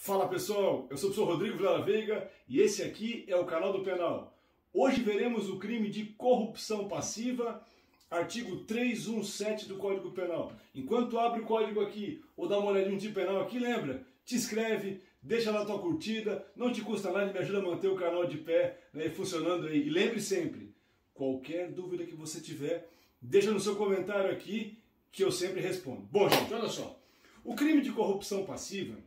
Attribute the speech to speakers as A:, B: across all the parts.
A: Fala pessoal, eu sou o professor Rodrigo Vilela Veiga e esse aqui é o canal do Penal. Hoje veremos o crime de corrupção passiva, artigo 317 do Código Penal. Enquanto abre o código aqui ou dá uma olhadinha no tipo penal aqui, lembra, te inscreve, deixa lá a tua curtida, não te custa nada e me ajuda a manter o canal de pé, né, funcionando aí. E lembre sempre, qualquer dúvida que você tiver, deixa no seu comentário aqui que eu sempre respondo. Bom gente, olha só, o crime de corrupção passiva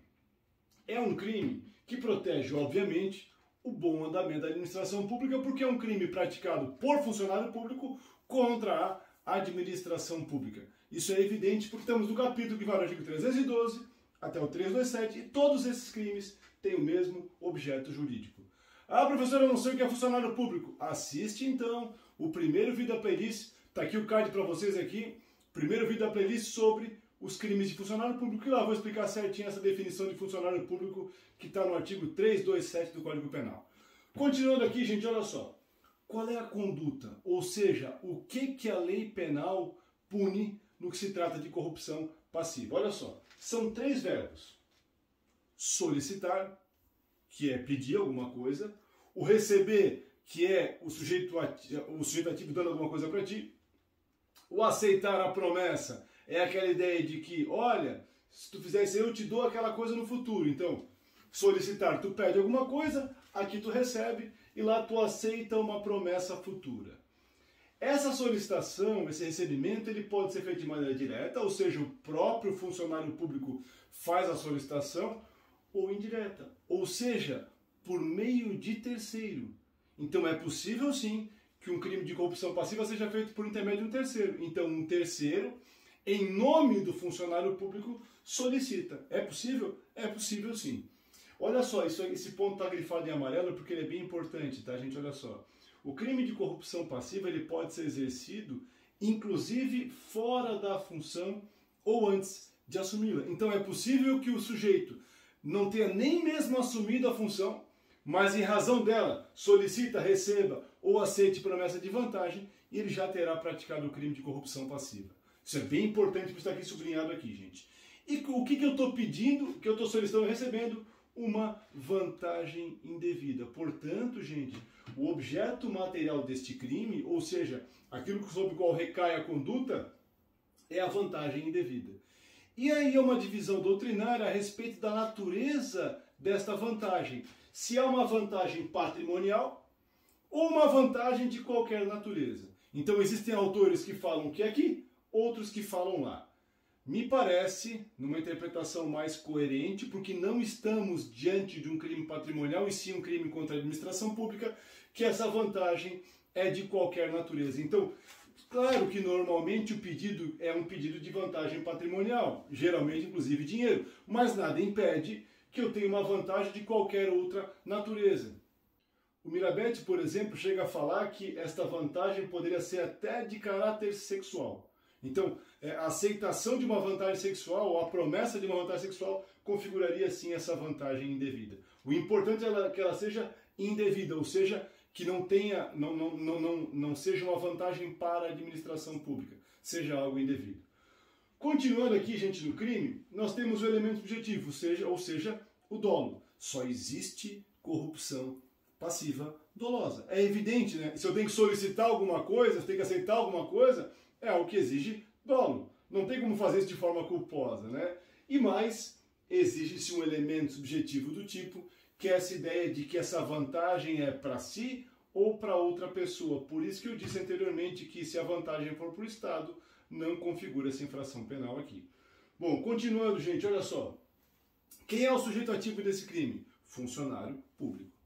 A: é um crime que protege, obviamente, o bom andamento da administração pública, porque é um crime praticado por funcionário público contra a administração pública. Isso é evidente porque estamos no capítulo que vai do artigo 312 até o 327 e todos esses crimes têm o mesmo objeto jurídico. Ah, professor, eu não sei o que é funcionário público. Assiste então o primeiro vídeo da playlist, está aqui o card para vocês aqui, primeiro vídeo da playlist sobre os crimes de funcionário público, e lá vou explicar certinho essa definição de funcionário público que está no artigo 327 do Código Penal. Continuando aqui, gente, olha só. Qual é a conduta? Ou seja, o que a lei penal pune no que se trata de corrupção passiva? Olha só, são três verbos. Solicitar, que é pedir alguma coisa. O receber, que é o sujeito ativo dando alguma coisa para ti. O aceitar a promessa é aquela ideia de que, olha, se tu fizer isso aí, eu te dou aquela coisa no futuro. Então, solicitar, tu pede alguma coisa, aqui tu recebe e lá tu aceita uma promessa futura. Essa solicitação, esse recebimento, ele pode ser feito de maneira direta, ou seja, o próprio funcionário público faz a solicitação, ou indireta, ou seja, por meio de terceiro. Então é possível sim que um crime de corrupção passiva seja feito por intermédio de um terceiro. Então um terceiro, em nome do funcionário público, solicita. É possível? É possível sim. Olha só, esse ponto está grifado em amarelo porque ele é bem importante, tá, gente? Olha só. O crime de corrupção passiva ele pode ser exercido, inclusive, fora da função ou antes de assumi-la. Então é possível que o sujeito não tenha nem mesmo assumido a função, mas em razão dela solicita, receba ou aceite promessa de vantagem e ele já terá praticado o crime de corrupção passiva. Isso é bem importante para estar aqui sublinhado aqui, gente. E o que eu estou pedindo, que eu estou solicitando e recebendo? Uma vantagem indevida. Portanto, gente, o objeto material deste crime, ou seja, aquilo sobre o qual recai a conduta, é a vantagem indevida. E aí é uma divisão doutrinária a respeito da natureza desta vantagem. Se é uma vantagem patrimonial ou uma vantagem de qualquer natureza. Então existem autores que falam que é aqui, outros que falam lá. Me parece, numa interpretação mais coerente, porque não estamos diante de um crime patrimonial e sim um crime contra a administração pública, que essa vantagem é de qualquer natureza. Então, claro que normalmente o pedido é um pedido de vantagem patrimonial, geralmente inclusive dinheiro, mas nada impede que eu tenha uma vantagem de qualquer outra natureza. O Mirabete, por exemplo, chega a falar que esta vantagem poderia ser até de caráter sexual. Então, a aceitação de uma vantagem sexual ou a promessa de uma vantagem sexual configuraria sim essa vantagem indevida. O importante é que ela seja indevida, ou seja, que não tenha, não seja uma vantagem para a administração pública, seja algo indevido. Continuando aqui, gente, no crime, nós temos o elemento subjetivo, ou seja, o dolo. Só existe corrupção passiva dolosa. É evidente, né? Se eu tenho que solicitar alguma coisa, se eu tenho que aceitar alguma coisa, é algo que exige dolo. Não tem como fazer isso de forma culposa, né? E mais, exige-se um elemento subjetivo do tipo, que é essa ideia de que essa vantagem é para si ou para outra pessoa. Por isso que eu disse anteriormente que se a vantagem for para o Estado, não configura essa infração penal aqui. Bom, continuando, gente, olha só. Quem é o sujeito ativo desse crime? Funcionário público.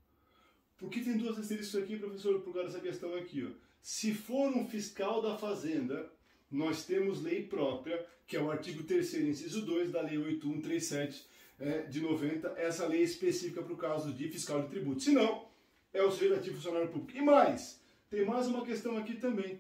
A: Por que tem duas asteriscos aqui, professor, por causa dessa questão aqui, ó? Se for um fiscal da Fazenda, nós temos lei própria, que é o artigo 3º, inciso 2 da Lei 8137 de 90, essa lei específica para o caso de fiscal de tributo. Se não, é o sujeito ativo funcionário público. E mais, tem mais uma questão aqui também.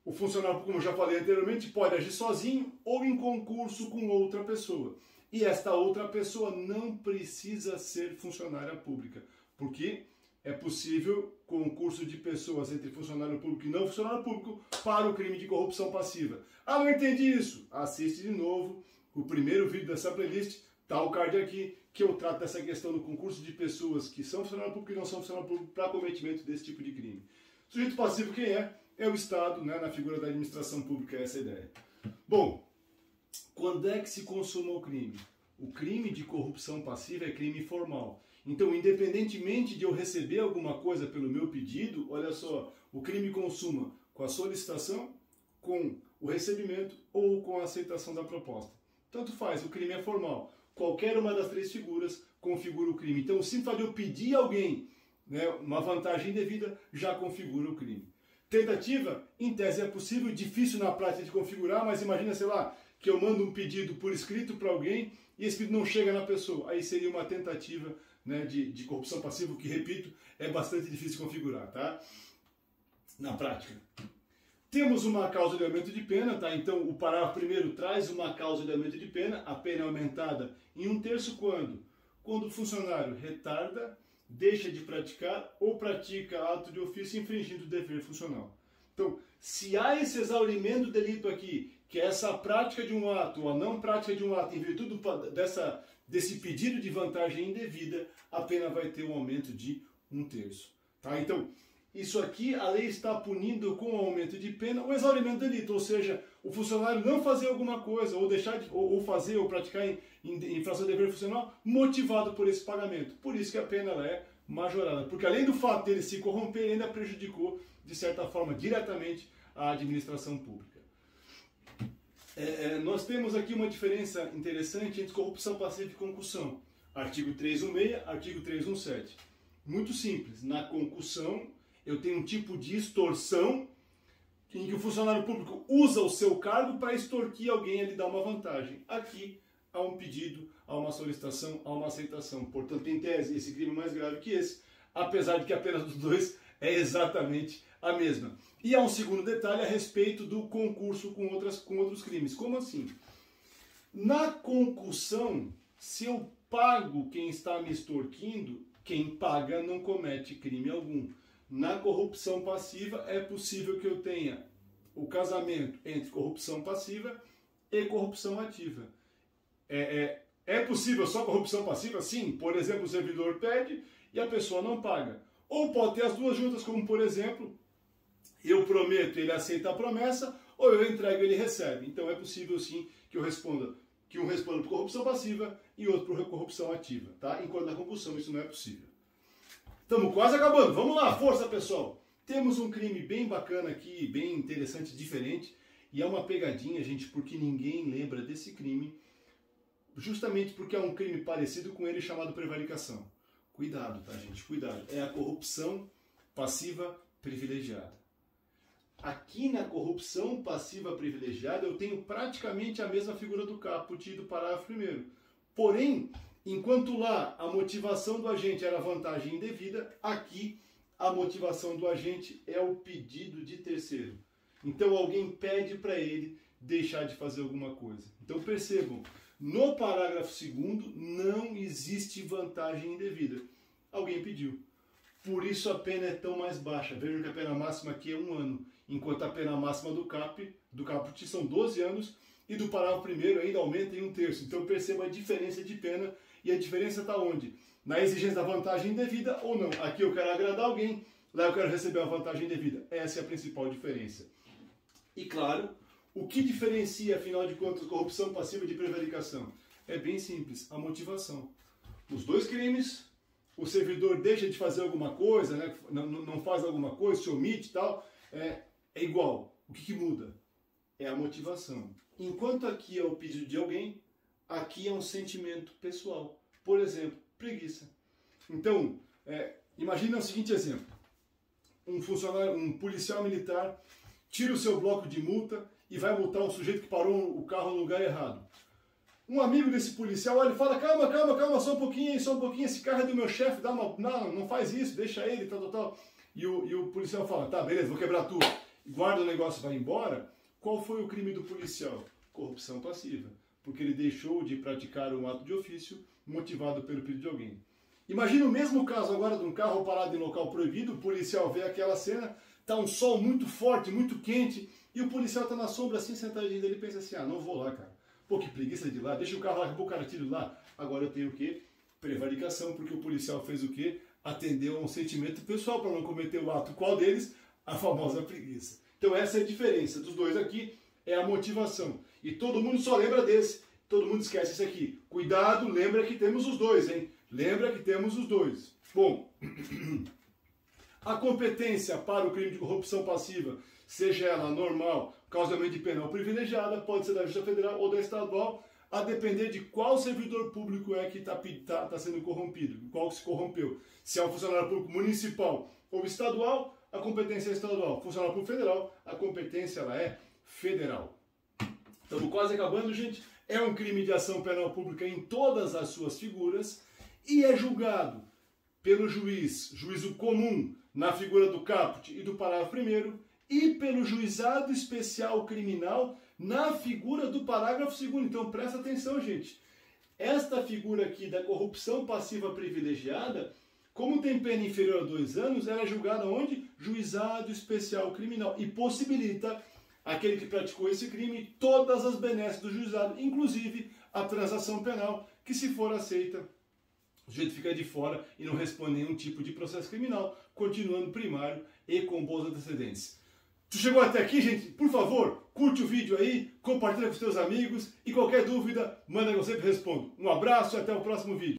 A: O funcionário público, como eu já falei anteriormente, pode agir sozinho ou em concurso com outra pessoa. E esta outra pessoa não precisa ser funcionária pública, porque é possível concurso de pessoas entre funcionário público e não funcionário público para o crime de corrupção passiva. Ah, não entendi isso? Assiste de novo o primeiro vídeo dessa playlist, tá o card aqui, que eu trato dessa questão do concurso de pessoas que são funcionários públicos e não são funcionários públicos para cometimento desse tipo de crime. Sujeito passivo quem é? É o Estado, né, na figura da administração pública, essa é a ideia. Bom, quando é que se consuma o crime? O crime de corrupção passiva é crime formal. Então, independentemente de eu receber alguma coisa pelo meu pedido, olha só, o crime consuma com a solicitação, com o recebimento ou com a aceitação da proposta. Tanto faz, o crime é formal. Qualquer uma das três figuras configura o crime. Então, o simples fato de eu pedir a alguém, né, uma vantagem indevida já configura o crime. Tentativa, em tese é possível, difícil na prática de configurar, mas imagina, sei lá, que eu mando um pedido por escrito para alguém e esse pedido não chega na pessoa. Aí seria uma tentativa, né, de corrupção passiva, que, repito, é bastante difícil de configurar, tá? Na prática. Temos uma causa de aumento de pena, tá? Então, o parágrafo primeiro traz uma causa de aumento de pena, a pena é aumentada em 1/3 quando? Quando o funcionário retarda, deixa de praticar ou pratica ato de ofício infringindo o dever funcional. Então, se há esse exaurimento do delito aqui, que é essa prática de um ato ou a não prática de um ato em virtude desse pedido de vantagem indevida, a pena vai ter um aumento de 1/3. Tá? Então, isso aqui a lei está punindo com o aumento de pena o exaurimento do delito, ou seja, o funcionário não fazer alguma coisa ou deixar de, ou fazer ou praticar infração de dever funcional motivado por esse pagamento. Por isso que a pena ela é majorada, porque além do fato dele se corromper, ele ainda prejudicou de certa forma diretamente a administração pública. Nós temos aqui uma diferença interessante entre corrupção passiva e concussão. Artigo 316, artigo 317. Muito simples. Na concussão, eu tenho um tipo de extorsão em que o funcionário público usa o seu cargo para extorquir alguém e lhe dar uma vantagem. Aqui há um pedido, há uma solicitação, há uma aceitação. Portanto, em tese, esse crime é mais grave que esse, apesar de que a pena dos dois é exatamente a mesma. E há um segundo detalhe a respeito do concurso com outros crimes. Como assim? Na concussão, se eu pago quem está me extorquindo, quem paga não comete crime algum. Na corrupção passiva é possível que eu tenha o casamento entre corrupção passiva e corrupção ativa. É possível só corrupção passiva? Sim. Por exemplo, o servidor pede e a pessoa não paga. Ou pode ter as duas juntas, como por exemplo, eu prometo, ele aceita a promessa, ou eu entrego e ele recebe. Então é possível sim que eu responda, que um responda por corrupção passiva e outro por corrupção ativa, tá? Enquanto na concussão isso não é possível. Estamos quase acabando. Vamos lá, força pessoal! Temos um crime bem bacana aqui, bem interessante, diferente, e é uma pegadinha, gente, porque ninguém lembra desse crime, justamente porque é um crime parecido com ele chamado prevaricação. Cuidado, tá, gente? Cuidado. É a corrupção passiva privilegiada. Aqui na corrupção passiva privilegiada eu tenho praticamente a mesma figura do caput do parágrafo 1º. Porém, enquanto lá a motivação do agente era vantagem indevida, aqui a motivação do agente é o pedido de terceiro. Então alguém pede para ele deixar de fazer alguma coisa. Então percebam, no parágrafo 2º não existe vantagem indevida. Alguém pediu. Por isso a pena é tão mais baixa. Vejam que a pena máxima aqui é 1 ano, enquanto a pena máxima do caput são 12 anos e do parágrafo 1º ainda aumenta em 1/3. Então perceba a diferença de pena, e a diferença está onde? Na exigência da vantagem indevida ou não. Aqui eu quero agradar alguém, lá eu quero receber uma vantagem indevida. Essa é a principal diferença. E claro, o que diferencia, afinal de contas, corrupção passiva de prevaricação? É bem simples, a motivação. Os dois crimes, o servidor deixa de fazer alguma coisa, né? não faz alguma coisa, se omite e tal, é igual. O que muda? É a motivação. Enquanto aqui é o pedido de alguém, aqui é um sentimento pessoal. Por exemplo, preguiça. Então, imagina o seguinte exemplo. Um policial militar tira o seu bloco de multa e vai multar um sujeito que parou o carro no lugar errado. Um amigo desse policial olha e fala, calma, só um pouquinho, esse carro é do meu chefe, não faz isso, deixa ele, tal. E o policial fala, tá, beleza, vou quebrar tudo. Guarda o negócio e vai embora. Qual foi o crime do policial? Corrupção passiva, porque ele deixou de praticar um ato de ofício motivado pelo pedido de alguém. Imagina o mesmo caso agora de um carro parado em local proibido, o policial vê aquela cena, tá um sol muito forte, muito quente, e o policial tá na sombra assim, sentadinho, ele pensa assim, não vou lá, cara. Pô, que preguiça de ir lá, deixa o carro lá, o cara tira lá. Agora eu tenho o quê? Prevaricação, porque o policial fez o quê? Atendeu a um sentimento pessoal para não cometer o ato. Qual deles? A famosa preguiça. Então essa é a diferença dos dois aqui, é a motivação. E todo mundo só lembra desse, todo mundo esquece esse aqui. Cuidado, lembra que temos os dois, hein? Lembra que temos os dois. Bom, a competência para o crime de corrupção passiva, seja ela normal, causamento de pena ou privilegiada, pode ser da Justiça Federal ou da Estadual, a depender de qual servidor público é que está sendo corrompido, qual que se corrompeu. Se é um funcionário público municipal ou estadual, a competência é estadual. Funcionário público federal, a competência ela é federal. Estamos quase acabando, gente. É um crime de ação penal pública em todas as suas figuras e é julgado pelo juízo comum, na figura do caput e do parágrafo 1º, e pelo juizado especial criminal na figura do parágrafo 2º. Então presta atenção, gente. Esta figura aqui da corrupção passiva privilegiada, como tem pena inferior a 2 anos, ela é julgada onde? Juizado especial criminal. E possibilita aquele que praticou esse crime todas as benesses do juizado, inclusive a transação penal, que se for aceita, o sujeito fica de fora e não responde nenhum tipo de processo criminal, continuando primário e com bons antecedentes. Tu chegou até aqui, gente? Por favor, curte o vídeo aí, compartilha com os teus amigos e qualquer dúvida, manda que eu sempre respondo. Um abraço e até o próximo vídeo.